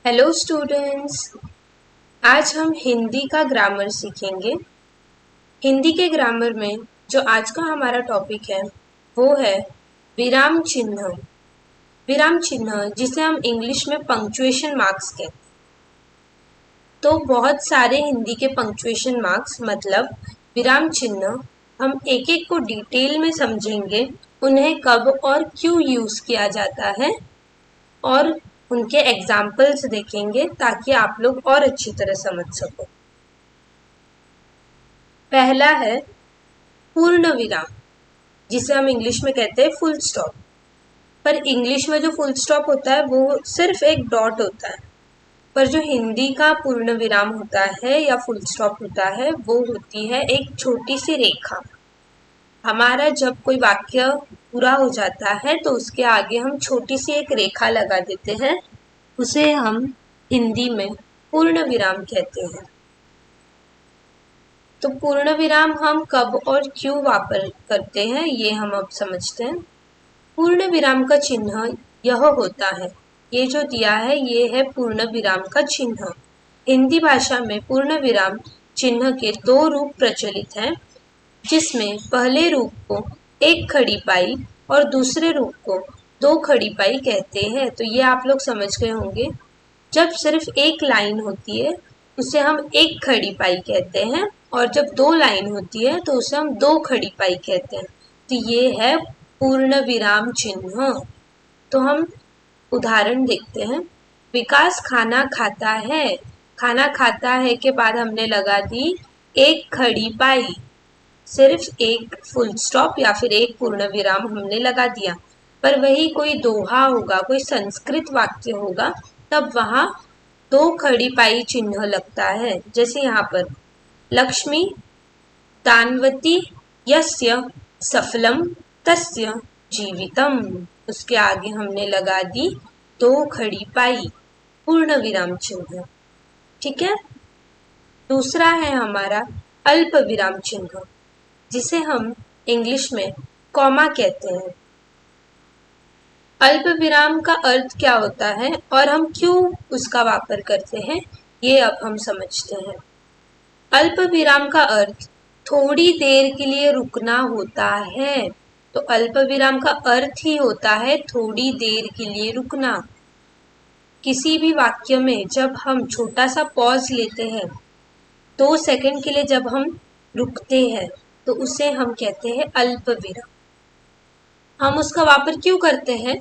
Hello students. आज हम हिंदी का ग्रामर सीखेंगे। हिंदी के ग्रामर में जो आज का हमारा टॉपिक है वो है विराम चिन्ह। विराम चिन्ह जिसे हम इंग्लिश में पंक्चुएशन मार्क्स कहते हैं। तो बहुत सारे हिंदी के पंक्चुएशन मार्क्स मतलब विराम चिन्ह हम एक एक को डिटेल में समझेंगे, उन्हें कब और क्यों यूज किया जाता है और उनके एग्जाम्पल्स देखेंगे ताकि आप लोग और अच्छी तरह समझ सको। पहला है पूर्ण विराम, जिसे हम इंग्लिश में कहते हैं फुल स्टॉप। पर इंग्लिश में जो फुल स्टॉप होता है वो सिर्फ एक डॉट होता है, पर जो हिंदी का पूर्ण विराम होता है या फुल स्टॉप होता है वो होती है एक छोटी सी रेखा। हमारा जब कोई वाक्य पूरा हो जाता है तो उसके आगे हम छोटी सी एक रेखा लगा देते हैं, उसे हम हिंदी में पूर्ण विराम कहते हैं। तो पूर्ण विराम हम कब और क्यों वापर करते हैं ये हम अब समझते हैं। पूर्ण विराम का चिन्ह यह होता है, ये जो दिया है ये है पूर्ण विराम का चिन्ह। हिंदी भाषा में पूर्ण विराम चिन्ह के दो रूप प्रचलित हैं, जिसमें पहले रूप को एक खड़ी पाई और दूसरे रूप को दो खड़ी पाई कहते हैं। तो ये आप लोग समझ गए होंगे। जब सिर्फ एक लाइन होती है उसे हम एक खड़ी पाई कहते हैं, और जब दो लाइन होती है तो उसे हम दो खड़ी पाई कहते हैं। तो ये है पूर्ण विराम चिन्ह। तो हम उदाहरण देखते हैं। विकास खाना खाता है। खाना खाता है के बाद हमने लगा दी एक खड़ी पाई, सिर्फ एक फुल स्टॉप या फिर एक पूर्ण विराम हमने लगा दिया। पर वही कोई दोहा होगा, कोई संस्कृत वाक्य होगा, तब वहां दो खड़ी पाई चिन्ह लगता है। जैसे यहाँ पर लक्ष्मी दानवती यस्य सफलम तस्य जीवितम, उसके आगे हमने लगा दी दो खड़ी पाई पूर्ण विराम चिन्ह। ठीक है। दूसरा है हमारा अल्प विराम चिन्ह, जिसे हम इंग्लिश में कॉमा कहते हैं। अल्प विराम का अर्थ क्या होता है और हम क्यों उसका वापर करते हैं ये अब हम समझते हैं। अल्प विराम का अर्थ थोड़ी देर के लिए रुकना होता है। तो अल्प विराम का अर्थ ही होता है थोड़ी देर के लिए रुकना। किसी भी वाक्य में जब हम छोटा सा पॉज लेते हैं, 2 सेकंड के लिए जब हम रुकते हैं, तो उसे हम कहते हैं अल्प विराम। हम उसका वापर क्यों करते हैं?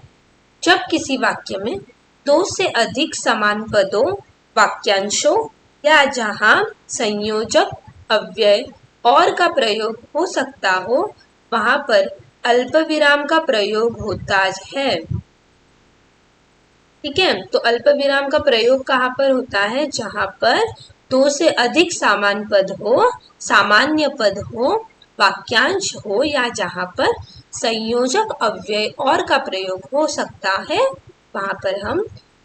जब किसी वाक्य में दो से अधिक समान पदों, वाक्यांशों या जहां संयोजक, अव्यय और का प्रयोग हो सकता हो, वहां पर अल्प विराम का प्रयोग होता है। ठीक है। तो अल्प विराम का प्रयोग कहाँ पर होता है? जहां पर दो से अधिक समान पद हो, सामान्य पद हो, वाक्यांश हो या जहां पर संयोजक, अव्यय और का प्रयोग हो सकता है, वहां पर हम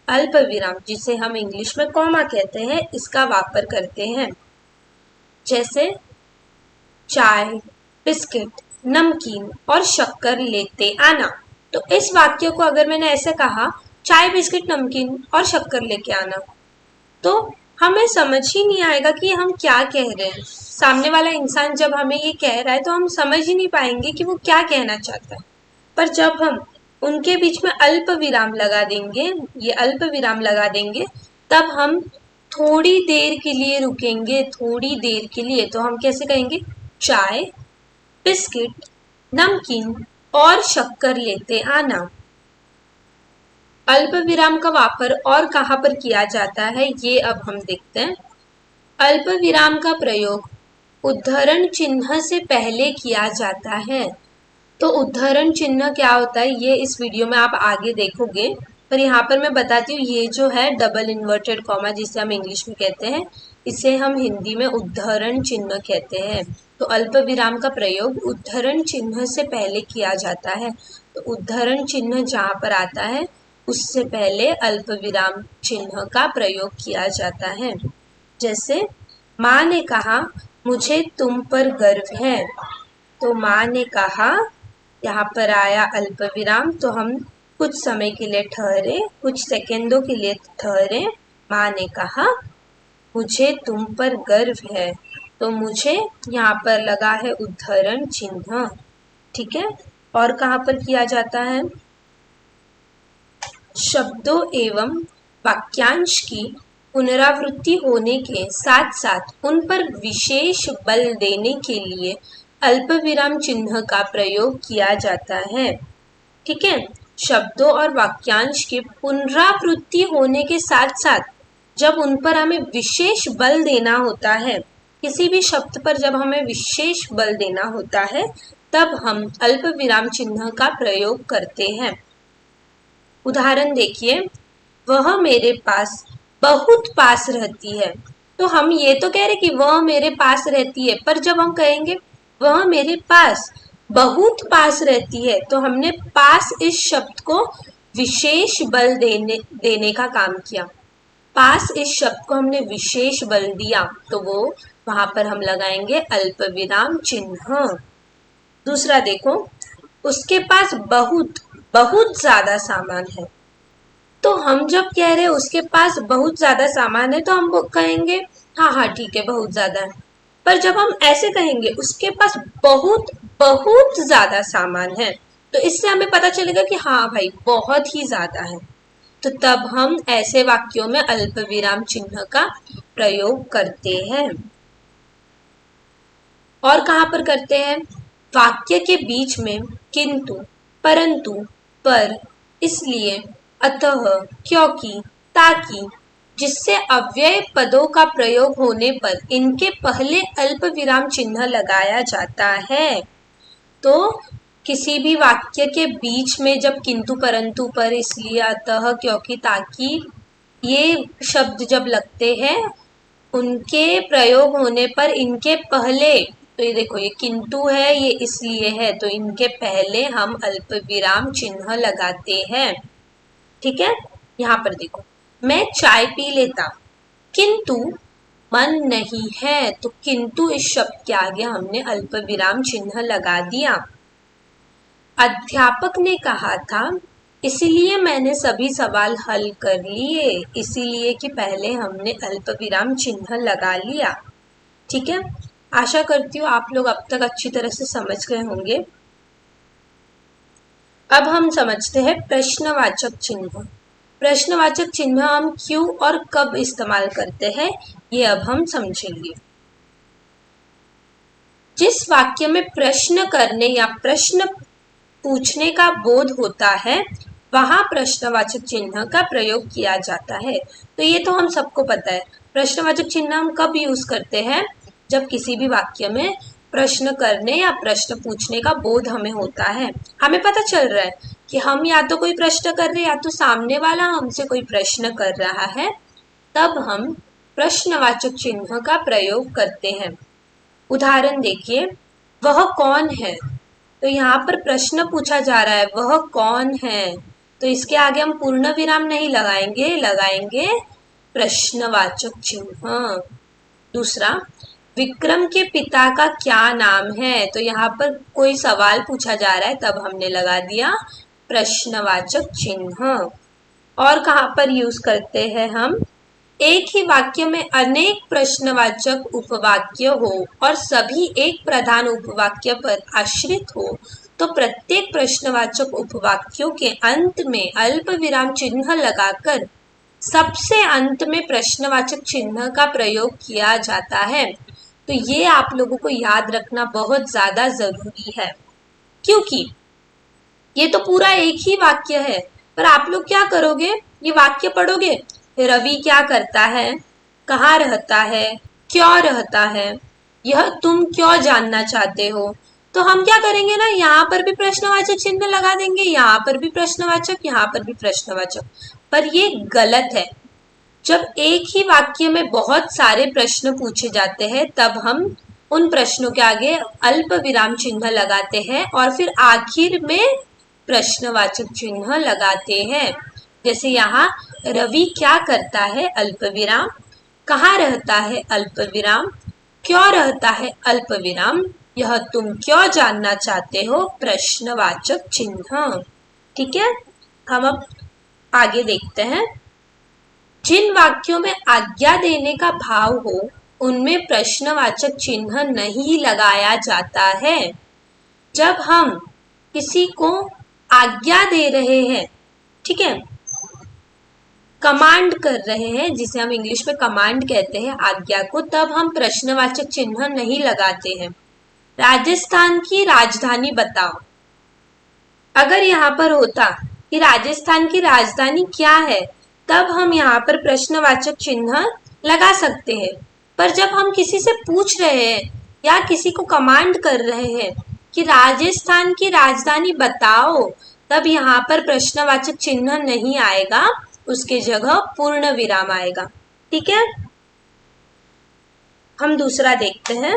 अल्प विराम, जिसे हम इंग्लिश में कॉमा कहते हैं, इसका वापर करते हैं। जैसे चाय, बिस्किट, नमकीन और शक्कर लेते आना। तो इस वाक्य को अगर मैंने ऐसे कहा, चाय, बिस्किट, नमकीन और शक्कर लेके आना, तो हमें समझ ही नहीं आएगा कि हम क्या कह रहे हैं। सामने वाला इंसान जब हमें ये कह रहा है तो हम समझ ही नहीं पाएंगे कि वो क्या कहना चाहता है। पर जब हम उनके बीच में अल्प विराम लगा देंगे, ये अल्प विराम लगा देंगे, तब हम थोड़ी देर के लिए रुकेंगे। थोड़ी देर के लिए तो हम कैसे कहेंगे? चाय, बिस्किट, नमकीन और शक्कर लेते आना। अल्प विराम का वापर और कहाँ पर किया जाता है ये अब हम देखते हैं। अल्प विराम का प्रयोग उद्धरण चिन्ह से पहले किया जाता है। तो उद्धरण चिन्ह क्या होता है ये इस वीडियो में आप आगे देखोगे, पर यहाँ पर मैं बताती हूँ, ये जो है डबल इन्वर्टेड कॉमा जिसे हम इंग्लिश में कहते हैं, इसे हम हिंदी में उद्धरण चिन्ह कहते हैं। तो अल्प विराम का प्रयोग उद्धरण चिन्ह से पहले किया जाता है। तो उद्धरण चिन्ह जहाँ पर आता है उससे पहले अल्प विराम चिन्ह का प्रयोग किया जाता है। जैसे माँ ने कहा मुझे तुम पर गर्व है। तो माँ ने कहा, यहाँ पर आया अल्प विराम, तो हम कुछ समय के लिए ठहरे, कुछ सेकेंडों के लिए ठहरे माँ ने कहा, मुझे तुम पर गर्व है। तो मुझे यहाँ पर लगा है उद्धरण चिन्ह। ठीक है। और कहाँ पर किया जाता है? शब्दों एवं वाक्यांश की पुनरावृत्ति होने के साथ साथ उन पर विशेष बल देने के लिए अल्पविराम चिन्ह का प्रयोग किया जाता है। ठीक है। शब्दों और वाक्यांश की पुनरावृत्ति होने के साथ साथ जब उन पर हमें विशेष बल देना होता है, किसी भी शब्द पर जब हमें विशेष बल देना होता है, तब हम अल्पविराम चिन्ह का प्रयोग करते हैं। उदाहरण देखिए, वह मेरे पास बहुत पास रहती है। तो हम ये तो कह रहे कि वह मेरे पास रहती है, पर जब हम कहेंगे वह मेरे पास बहुत पास रहती है, तो हमने पास इस शब्द को विशेष बल देने का काम किया। पास इस शब्द को हमने विशेष बल दिया, तो वो वहां पर हम लगाएंगे अल्पविराम चिन्ह। दूसरा देखो, उसके पास बहुत बहुत ज्यादा सामान है। तो हम जब कह रहे हैं उसके पास बहुत ज्यादा सामान है, तो हम वो कहेंगे हाँ हाँ ठीक है, बहुत ज्यादा है। पर जब हम ऐसे कहेंगे उसके पास बहुत बहुत ज्यादा सामान है, तो इससे हमें पता चलेगा कि हाँ भाई बहुत ही ज्यादा है। तो तब हम ऐसे वाक्यों में अल्पविराम चिन्ह का प्रयोग करते हैं। और कहाँ पर करते हैं? वाक्य के बीच में किंतु, परंतु, पर, इसलिए, अतः, क्योंकि, ताकि, जिससे अव्यय पदों का प्रयोग होने पर इनके पहले अल्पविराम चिन्ह लगाया जाता है। तो किसी भी वाक्य के बीच में जब किंतु, परंतु, पर, इसलिए, अतः, क्योंकि, ताकि ये शब्द जब लगते हैं, उनके प्रयोग होने पर इनके पहले, तो ये देखो ये किंतु है, ये इसलिए है, तो इनके पहले हम अल्पविराम चिन्ह लगाते हैं। ठीक है। यहाँ पर देखो, मैं चाय पी लेता किंतु मन नहीं है, तो किंतु इस शब्द के आगे हमने अल्पविराम चिन्ह लगा दिया। अध्यापक ने कहा था, इसीलिए मैंने सभी सवाल हल कर लिए, इसीलिए कि पहले हमने अल्पविराम चिन्ह लगा लिया। ठीक है। आशा करती हूँ आप लोग अब तक अच्छी तरह से समझ गए होंगे। अब हम समझते हैं प्रश्नवाचक चिन्ह। प्रश्नवाचक चिन्ह हम क्यों और कब इस्तेमाल करते हैं, ये अब हम समझेंगे। जिस वाक्य में प्रश्न करने या प्रश्न पूछने का बोध होता है, वहां प्रश्नवाचक चिन्ह का प्रयोग किया जाता है। तो ये तो हम सबको पता है। प्रश्नवाचक चिन्ह हम कब यूज करते हैं? जब किसी भी वाक्य में प्रश्न करने या प्रश्न पूछने का बोध हमें होता है, हमें पता चल रहा है कि हम या तो कोई प्रश्न कर रहे हैं या तो सामने वाला हमसे कोई प्रश्न कर रहा है, तब हम प्रश्नवाचक चिन्ह का प्रयोग करते हैं। उदाहरण देखिए, वह कौन है? तो यहाँ पर प्रश्न पूछा जा रहा है, वह कौन है? तो इसके आगे हम पूर्ण विराम नहीं लगाएंगे, लगाएंगे प्रश्नवाचक चिन्ह। दूसरा, विक्रम के पिता का क्या नाम है? तो यहाँ पर कोई सवाल पूछा जा रहा है, तब हमने लगा दिया प्रश्नवाचक चिन्ह। और कहाँ पर यूज करते हैं हम? एक ही वाक्य में अनेक प्रश्नवाचक उपवाक्य हो और सभी एक प्रधान उपवाक्य पर आश्रित हो, तो प्रत्येक प्रश्नवाचक उपवाक्यों के अंत में अल्पविराम चिन्ह लगाकर सबसे अंत में प्रश्नवाचक चिन्ह का प्रयोग किया जाता है। तो ये आप लोगों को याद रखना बहुत ज्यादा जरूरी है, क्योंकि ये तो पूरा एक ही वाक्य है, पर आप लोग क्या करोगे? ये वाक्य पढ़ोगे, रवि क्या करता है, कहाँ रहता है, क्यों रहता है, यह तुम क्यों जानना चाहते हो। तो हम क्या करेंगे ना, यहाँ पर भी प्रश्नवाचक चिन्ह लगा देंगे, यहाँ पर भी प्रश्नवाचक, यहाँ पर भी प्रश्नवाचक। पर ये गलत है। जब एक ही वाक्य में बहुत सारे प्रश्न पूछे जाते हैं, तब हम उन प्रश्नों के आगे अल्प विराम चिन्ह लगाते हैं और फिर आखिर में प्रश्नवाचक चिन्ह लगाते हैं। जैसे यहाँ, रवि क्या करता है, अल्प विराम, कहाँ रहता है, अल्प विराम, क्यों रहता है, अल्प विराम, यह तुम क्यों जानना चाहते हो, प्रश्नवाचक चिन्ह। ठीक है। हम अब आगे देखते हैं। जिन वाक्यों में आज्ञा देने का भाव हो उनमें प्रश्नवाचक चिन्ह नहीं लगाया जाता है। जब हम किसी को आज्ञा दे रहे हैं, ठीक है, कमांड कर रहे हैं, जिसे हम इंग्लिश में कमांड कहते हैं आज्ञा को, तब हम प्रश्नवाचक चिन्ह नहीं लगाते हैं। राजस्थान की राजधानी बताओ। अगर यहाँ पर होता कि राजस्थान की राजधानी क्या है, तब हम यहाँ पर प्रश्नवाचक चिन्ह लगा सकते हैं। पर जब हम किसी से पूछ रहे हैं या किसी को कमांड कर रहे हैं कि राजस्थान की राजधानी बताओ, तब यहाँ पर प्रश्नवाचक चिन्ह नहीं आएगा, उसके जगह पूर्ण विराम आएगा। ठीक है, हम दूसरा देखते हैं,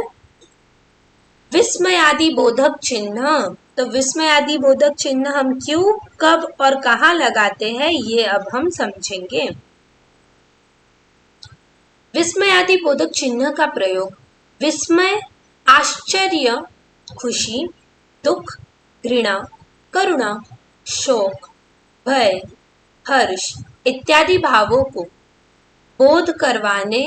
विस्मयादि बोधक चिन्ह। तो विस्मयादि बोधक चिन्ह हम क्यों, कब और कहाँ लगाते हैं, ये अब हम समझेंगे। विस्मयादि बोधक चिन्ह का प्रयोग विस्मय, आश्चर्य, खुशी, दुख, घृणा, करुणा, शोक, भय, हर्ष इत्यादि भावों को बोध करवाने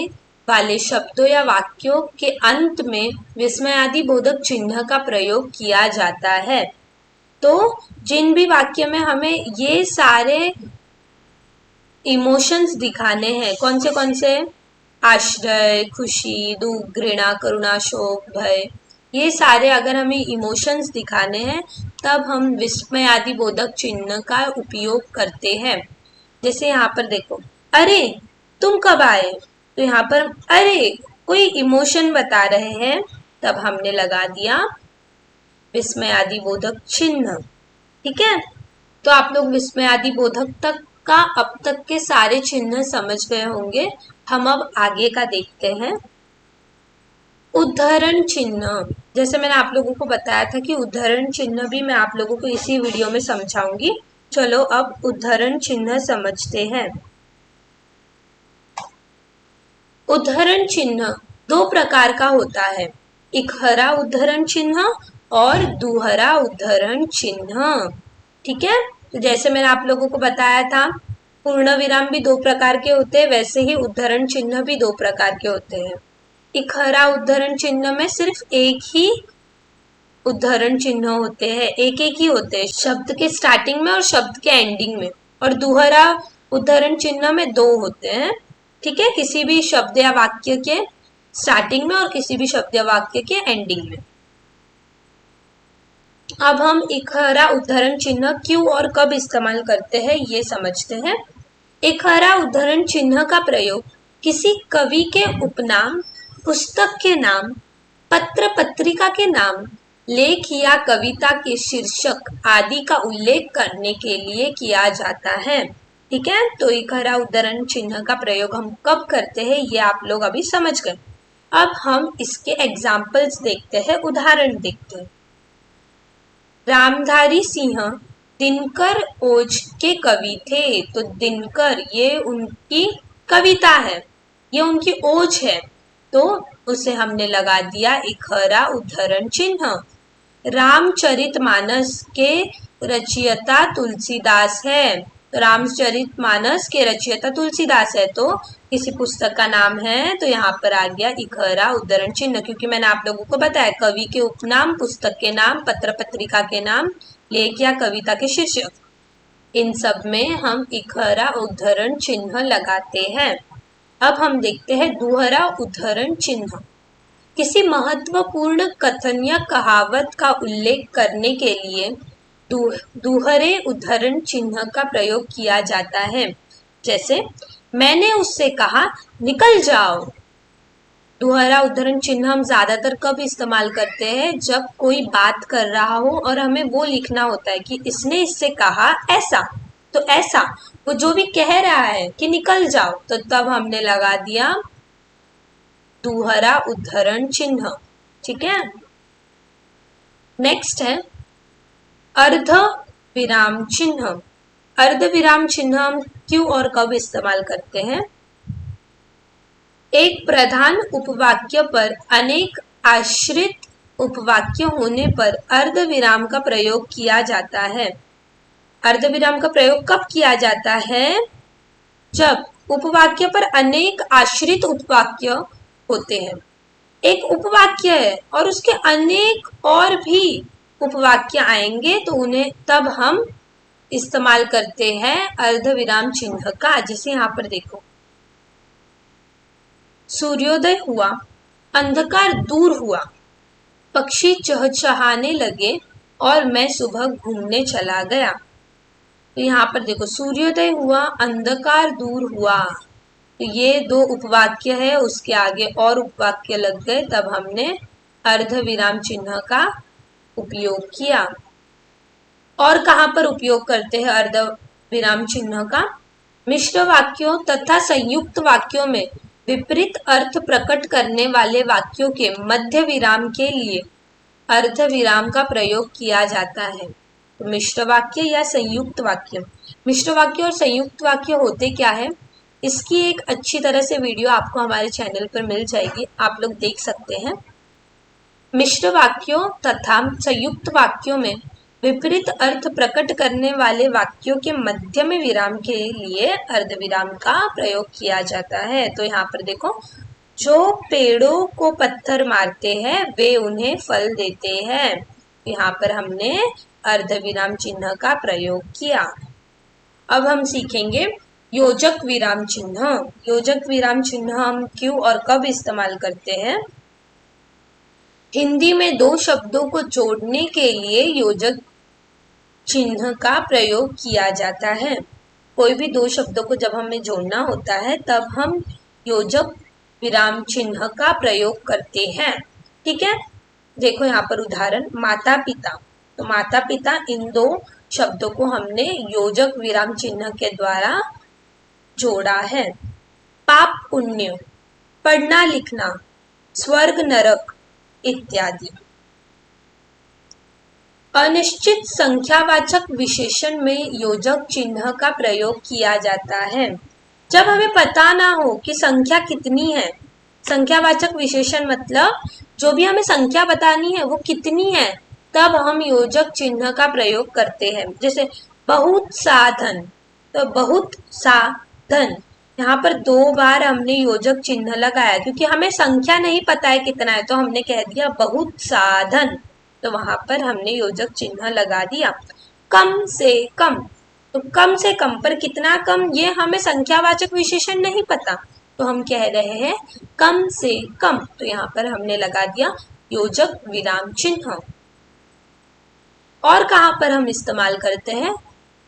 वाले शब्दों या वाक्यों के अंत में विस्मयादि बोधक चिन्ह का प्रयोग किया जाता है। तो जिन भी वाक्य में हमें ये सारे इमोशंस दिखाने हैं, कौन से, आश्चर्य, खुशी, दुख, घृणा, करुणा, शोक, भय, ये सारे अगर हमें इमोशंस दिखाने हैं तब हम विस्मयादि बोधक चिन्ह का उपयोग करते हैं। जैसे यहाँ पर देखो, अरे तुम कब आए, तो यहाँ पर अरे कोई इमोशन बता रहे हैं, तब हमने लगा दिया विस्मयादि बोधक चिन्ह। ठीक है, तो आप लोग विस्मयादि बोधक तक का अब तक के सारे चिन्ह समझ गए होंगे। हम अब आगे का देखते हैं, उद्धरण चिन्ह। जैसे मैंने आप लोगों को बताया था कि उद्धरण चिन्ह भी मैं आप लोगों को इसी वीडियो में समझाऊंगी। चलो अब उद्धरण चिन्ह समझते हैं। उद्धरण चिन्ह दो प्रकार का होता है, इकहरा उद्धरण चिन्ह और दुहरा उद्धरण चिन्ह। ठीक है, तो जैसे मैंने आप लोगों को बताया था पूर्ण विराम भी दो प्रकार के होते हैं, वैसे ही उद्धरण चिन्ह भी दो प्रकार के होते हैं। इकहरा उद्धरण चिन्ह में सिर्फ एक ही उद्धरण चिन्ह होते हैं, एक एक ही होते हैं, शब्द के स्टार्टिंग में और शब्द के एंडिंग में। और दुहरा उद्धरण चिन्ह में दो होते हैं। ठीक है, किसी भी शब्द या वाक्य के स्टार्टिंग में और किसी भी शब्द या वाक्य के एंडिंग में। अब हम इकहरा उद्धरण चिन्ह क्यों और कब इस्तेमाल करते हैं ये समझते हैं। इकहरा उद्धरण चिन्ह का प्रयोग किसी कवि के उपनाम, पुस्तक के नाम, पत्र पत्रिका के नाम, लेख या कविता के शीर्षक आदि का उल्लेख करने के लिए किया जाता है। ठीक है, तो इकहरा उद्धरण चिन्ह का प्रयोग हम कब करते हैं ये आप लोग अभी समझ गए। अब हम इसके एग्जाम्पल्स देखते हैं, उदाहरण देखते हैं। रामधारी सिंह दिनकर ओझ के कवि थे। तो दिनकर ये उनकी कविता है, ये उनकी ओझ है, तो उसे हमने लगा दिया इकहरा उद्धरण चिन्ह। रामचरितमानस के रचयिता तुलसीदास है। तो रामचरितमानस के रचयिता तुलसीदास है, तो किसी पुस्तक का नाम है, तो यहाँ पर आ गया इकहरा उद्धरण चिन्ह, क्योंकि मैंने आप लोगों को बताया कवि के उपनाम, पुस्तक के नाम, पत्र पत्रिका के नाम, लेख या कविता के शीर्षक, इन सब में हम इकहरा उद्धरण चिन्ह लगाते हैं। अब हम देखते हैं दुहरा उद्धरण चिन्ह। किसी महत्वपूर्ण कथन या कहावत का उल्लेख करने के लिए दुहरे उद्धरण चिन्ह का प्रयोग किया जाता है। जैसे मैंने उससे कहा निकल जाओ। दुहरा उद्धरण चिन्ह हम ज्यादातर कब इस्तेमाल करते हैं, जब कोई बात कर रहा हो और हमें वो लिखना होता है कि इसने इससे कहा ऐसा, तो ऐसा वो जो भी कह रहा है कि निकल जाओ, तो तब हमने लगा दिया दुहरा उद्धरण चिन्ह। ठीक है, नेक्स्ट है अर्ध विराम चिन्ह। अर्ध विराम चिन्ह हम क्यों और कब इस्तेमाल करते हैं। एक प्रधान उपवाक्य पर अनेक आश्रित उपवाक्य होने पर अर्ध विराम का प्रयोग किया जाता है। अर्ध विराम का प्रयोग कब किया जाता है, जब उपवाक्य पर अनेक आश्रित उपवाक्य होते हैं। एक उपवाक्य है और उसके अनेक और भी उपवाक्य आएंगे तो उन्हें तब हम इस्तेमाल करते हैं अर्धविराम चिन्ह का। जिसे यहाँ पर देखो, सूर्योदय हुआ, अंधकार दूर हुआ, पक्षी चहचहाने लगे और मैं सुबह घूमने चला गया। तो यहाँ पर देखो, सूर्योदय हुआ, अंधकार दूर हुआ, तो ये दो उपवाक्य है, उसके आगे और उपवाक्य लग गए, तब हमने अर्धविराम चिन्ह का उपयोग किया। और कहाँ पर उपयोग करते हैं अर्धविराम चिन्ह का? मिश्र वाक्यों तथा संयुक्त वाक्यों में विपरीत अर्थ प्रकट करने वाले वाक्यों के मध्य विराम के लिए अर्धविराम का प्रयोग किया जाता है। तो मिश्र वाक्य या संयुक्त वाक्य, मिश्र वाक्य और संयुक्त वाक्य होते क्या है, इसकी एक अच्छी तरह से वीडियो आपको हमारे चैनल पर मिल जाएगी, आप लोग देख सकते हैं। मिश्र वाक्यों तथा संयुक्त वाक्यों में विपरीत अर्थ प्रकट करने वाले वाक्यों के मध्य में विराम के लिए अर्धविराम का प्रयोग किया जाता है। तो यहाँ पर देखो, जो पेड़ों को पत्थर मारते हैं वे उन्हें फल देते हैं। यहाँ पर हमने अर्धविराम चिन्ह का प्रयोग किया। अब हम सीखेंगे योजक विराम चिन्ह। योजक विराम चिन्ह हम क्यों और कब इस्तेमाल करते हैं? हिंदी में दो शब्दों को जोड़ने के लिए योजक चिन्ह का प्रयोग किया जाता है। कोई भी दो शब्दों को जब हमें जोड़ना होता है तब हम योजक विराम चिन्ह का प्रयोग करते हैं। ठीक है, देखो यहाँ पर उदाहरण, माता पिता। तो माता पिता, इन दो शब्दों को हमने योजक विराम चिन्ह के द्वारा जोड़ा है। पाप पुण्य, पढ़ना लिखना, स्वर्ग नरक इत्यादि। अनिश्चित संख्यावाचक विशेषण में योजक चिन्ह का प्रयोग किया जाता है। जब हमें पता ना हो कि संख्या कितनी है, संख्यावाचक विशेषण मतलब जो भी हमें संख्या बतानी है वो कितनी है, तब हम योजक चिन्ह का प्रयोग करते हैं। जैसे बहुत साधन, तो बहुत साधन, यहाँ पर दो बार हमने योजक चिन्ह लगाया क्योंकि हमें संख्या नहीं पता है कितना है, तो हमने कह दिया बहुत साधन, तो वहां पर हमने योजक चिन्ह लगा दिया। कम से कम, तो कम से कम पर कितना कम, ये हमें संख्यावाचक विशेषण नहीं पता, तो हम कह रहे हैं कम से कम, तो यहाँ पर हमने लगा दिया योजक विराम चिन्ह। और कहाँ पर हम इस्तेमाल करते हैं?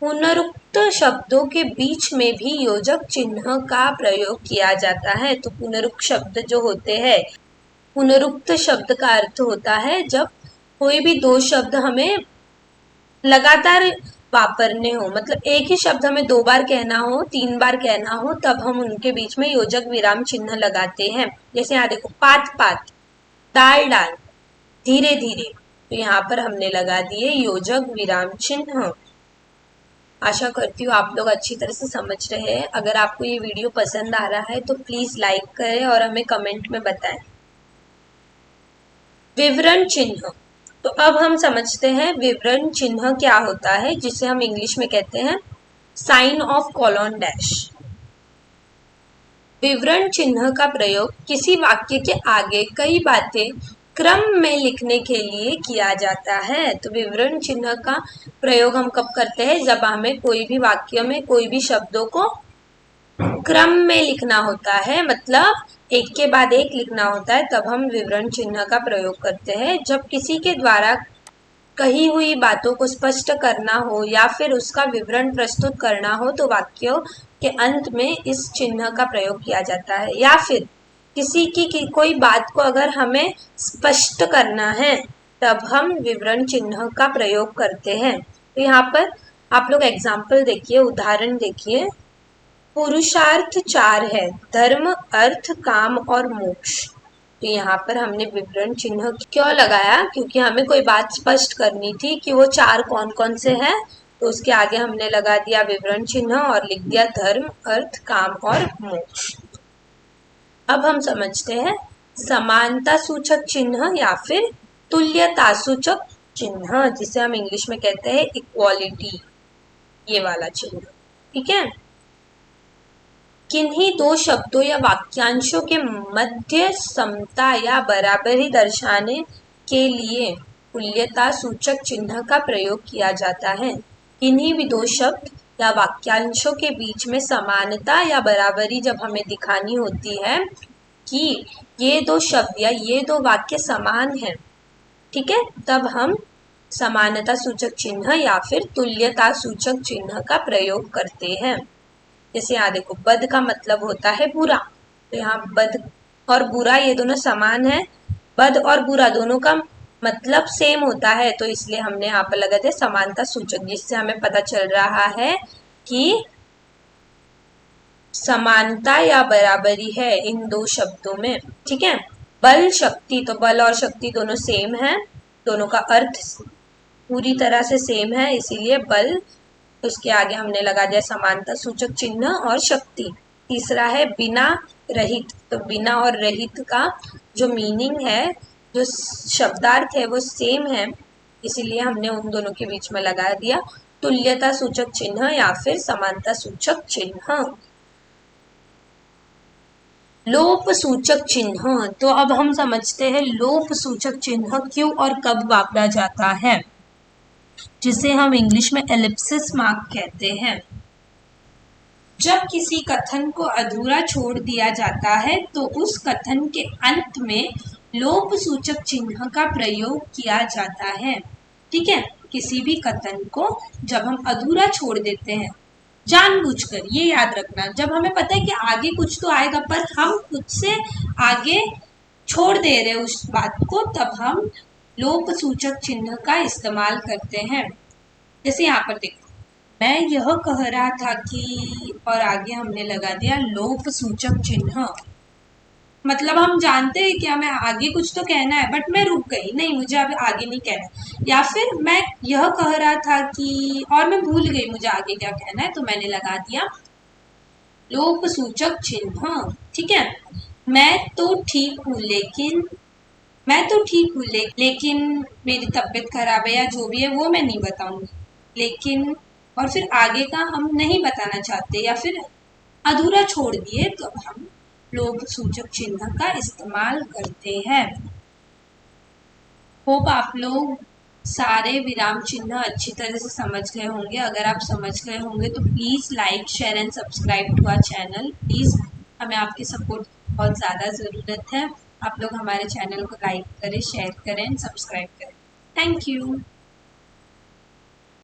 पुनरुक्त शब्दों के बीच में भी योजक चिन्ह का प्रयोग किया जाता है। तो पुनरुक्त शब्द जो होते हैं, पुनरुक्त शब्द का अर्थ होता है जब कोई भी दो शब्द हमें लगातार वापरने हो, मतलब एक ही शब्द हमें दो बार कहना हो, तीन बार कहना हो, तब हम उनके बीच में योजक विराम चिन्ह लगाते हैं। जैसे यहाँ देखो, पात पात, दाल डाल, धीरे धीरे, तो यहाँ पर हमने लगा दिए योजक विराम चिन्ह। आशा करती हूँ आप लोग अच्छी तरह से समझ रहे हैं। अगर आपको ये वीडियो पसंद आ रहा है तो प्लीज लाइक करें और हमें कमेंट में बताएं। विवरण चिन्ह, तो अब हम समझते हैं विवरण चिन्ह क्या होता है, जिसे हम इंग्लिश में कहते हैं साइन ऑफ कोलन डैश। विवरण चिन्ह का प्रयोग किसी वाक्य के आगे कई बातें क्रम में लिखने के लिए किया जाता है। तो विवरण चिन्ह का प्रयोग हम कब करते हैं? जब हमें कोई भी वाक्य में कोई भी शब्दों को क्रम में लिखना होता है, मतलब एक के बाद एक लिखना होता है, तब हम विवरण चिन्ह का प्रयोग करते हैं। जब किसी के द्वारा कही हुई बातों को स्पष्ट करना हो या फिर उसका विवरण प्रस्तुत करना हो तो वाक्यों के अंत में इस चिन्ह का प्रयोग किया जाता है। या फिर किसी की कोई बात को अगर हमें स्पष्ट करना है तब हम विवरण चिन्ह का प्रयोग करते हैं। तो यहाँ पर आप लोग एग्जाम्पल देखिए, उदाहरण देखिए। पुरुषार्थ चार है, धर्म, अर्थ, काम और मोक्ष। तो यहाँ पर हमने विवरण चिन्ह क्यों लगाया? क्योंकि हमें कोई बात स्पष्ट करनी थी कि वो चार कौन कौन से हैं, तो उसके आगे हमने लगा दिया विवरण चिन्ह और लिख दिया धर्म, अर्थ, काम और मोक्ष। अब हम समझते हैं समानता सूचक चिन्ह या फिर तुल्यता सूचक चिन्ह, जिसे हम इंग्लिश में कहते हैं इक्वालिटी, ये वाला चिन्ह। ठीक है, किन्हीं दो शब्दों या वाक्यांशों के मध्य समता या बराबरी दर्शाने के लिए तुल्यता सूचक चिन्ह का प्रयोग किया जाता है। किन्हीं भी दो शब्द या वाक्यांशों के बीच में समानता या बराबरी जब हमें दिखानी होती है कि ये दो शब्द या ये दो वाक्य समान हैं, ठीक है, तब हम समानता सूचक चिन्ह या फिर तुल्यता सूचक चिन्ह का प्रयोग करते हैं। जैसे यहाँ देखो, बद का मतलब होता है बुरा, तो यहाँ बद और बुरा ये दोनों समान है। बद और बुरा दोनों का मतलब सेम होता है, तो इसलिए हमने यहाँ पर लगा दिया समानता सूचक, जिससे हमें पता चल रहा है कि समानता या बराबरी है इन दो शब्दों में, ठीक है। बल शक्ति, तो बल और शक्ति दोनों सेम है, दोनों का अर्थ पूरी तरह से सेम है, इसीलिए बल, उसके आगे हमने लगा दिया समानता सूचक चिन्ह और शक्ति। तीसरा है बिना रहित, तो बिना और रहित का जो मीनिंग है, जो शब्दार्थ है वो सेम है, इसीलिए हमने उन दोनों के बीच में लगा दिया तुल्यता सूचक चिन्ह या फिर समानता सूचक चिन्ह। लोप सूचक चिन्ह, तो अब हम समझते हैं लोप सूचक चिन्ह क्यों और कब वापरा जाता है, जिसे हम इंग्लिश में एलिप्सिस मार्क कहते हैं। जब किसी कथन को अधूरा छोड़ दिया जाता है तो उस कथन के अंत में लोप सूचक चिन्ह का प्रयोग किया जाता है, ठीक है। किसी भी कथन को जब हम अधूरा छोड़ देते हैं जानबूझकर, ये याद रखना, जब हमें पता है कि आगे कुछ तो आएगा पर हम खुद से आगे छोड़ दे रहे उस बात को, तब हम लोप सूचक चिन्ह का इस्तेमाल करते हैं। जैसे यहाँ पर देखो, मैं यह कह रहा था कि, और आगे हमने लगा दिया लोप सूचक चिन्ह। मतलब हम जानते हैं कि हमें आगे कुछ तो कहना है, बट मैं रुक गई, नहीं मुझे अब आगे नहीं कहना। या फिर मैं यह कह रहा था कि, और मैं भूल गई मुझे आगे क्या कहना है, तो मैंने लगा दिया लोप सूचक चिन्ह, ठीक है। मैं तो ठीक हूँ लेकिन, मैं तो ठीक हूँ लेकिन मेरी तबीयत खराब है या जो भी है वो मैं नहीं बताऊंगी, लेकिन, और फिर आगे का हम नहीं बताना चाहते या फिर अधूरा छोड़ दिए, तो हम लोप सूचक चिन्ह का इस्तेमाल करते हैं। होप आप लोग सारे विराम चिन्ह अच्छी तरह से समझ गए होंगे। अगर आप समझ गए होंगे तो please like, share and subscribe to our channel. Please, हमें आपकी सपोर्ट बहुत ज़्यादा ज़रूरत है। आप लोग हमारे चैनल को लाइक करें, शेयर करें, सब्सक्राइब करें। Thank you.